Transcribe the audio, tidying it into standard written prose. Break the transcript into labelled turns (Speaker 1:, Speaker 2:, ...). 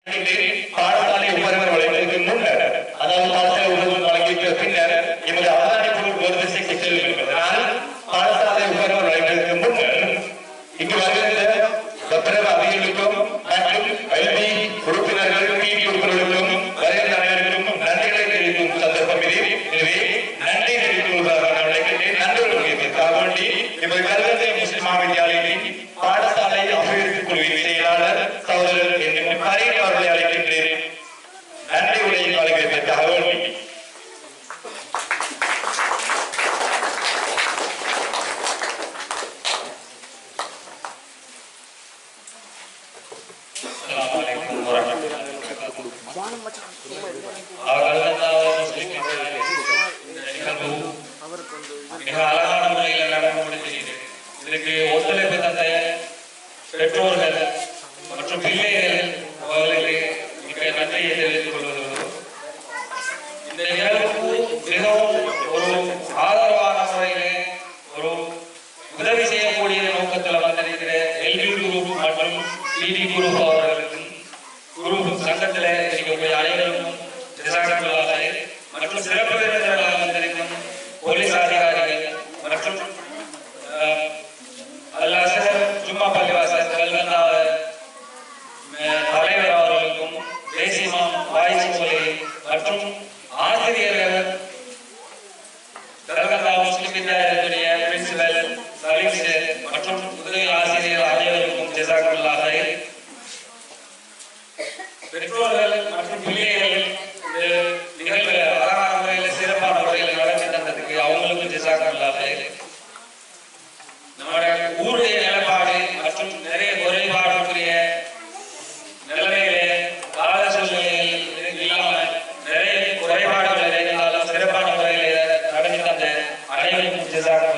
Speaker 1: பாடசாலை உபகரண வழங்குவதற்கு முன்னர், அதாவது பாடசாலை உபகரணம் வழங்கிய பின்னர் எமது அவதானிப்பு ஒரு திசைக்கு செல்லும் என்பதனால் பாடசாலை உபகரணம் வழங்குவதற்கு முன்னர் இங்கு வருகின்ற பத்திரக அதிகாரிகளுக்கும் மற்றும் கல்வி உறுப்பினர்கள் பிடி உறுப்பினர்களுக்கும் வருகின்ற அனைவருக்கும் நன்றிகளை தெரிவிக்கும் சந்தர்ப்பம் இது. எனவே நன்றி தெரிவித்துள்ளதாக நான் நினைக்கின்றேன். நண்பர்களுக்காக வேண்டி எமது கல்வி முஸ்லிம் மகாவித்யாலயத்தின் பாடசாலை அபிவிருத்தி குழுவின் செயலாளர் சகோதரர் என்று பரிணி அவர்களை அழைக்கின்றேன். நன்றி உரையை வழங்குவதற்காக வேண்டி அழகான முறையில் நடந்து முடிந்திருக்கிறது. இதற்கு ஒத்துழைப்பு தந்த பெற்றோர்கள் மற்றும் பிள்ளைகள் அவர்களுக்கு மிக நன்றியை தெரிவித்துக் கொள்வதோடு இந்த நிகழ்வுக்கு மிகவும் ஒரு ஆதரவான முறையிலே ஒரு உதவி செய்யக்கூடிய நோக்கத்தில் வந்திருக்கிற எல்பி குரூப் மற்றும் பிடி குரூப் அவர்களுக்கும் குரூப் சங்கத்தில் இருக்கக்கூடிய அனைவருக்கும் மற்றும் சிறப்பு விருந்தினர்களாக வந்திருக்கும் போலீஸ் அதிகாரிகள் மற்றும் ஜும்மா பள்ளிவாசல் தலைவர் அவர்களுக்கும் தேசியமாம் வாய்ஸ் மற்றும் ஆசிரியர்கள் கல்கத்தா முஸ்லிம் வித்யாலயத்துடைய பிரின்சிபல் சலீம் மற்றும் உதவி ஆசிரியர் அனைவருக்கும் ஜஸாக்கல்லாஹ் ஹைர். பெற்றோர்கள் மற்றும் பிள்ளைகள் இந்த நிகழ்வு அழகான முறையில் சிறப்பான முறையில் நடத்தி தந்ததுக்கு அவங்களுக்கும் ஜஸாக்கல்லாஹ் ஹைர். நம்முடைய ஊருடைய நிலைப்பாடு மற்றும் நிறைய குறைபாடுக்குரிய நிலைமைகளே கால சூழ்நிலையில் இல்லாமல் நிறைய குறைபாடுகள் இருந்தாலும் சிறப்பான முறையில் நடத்தி தந்த அனைவருக்கும் ஜஸாக்கல்லாஹ்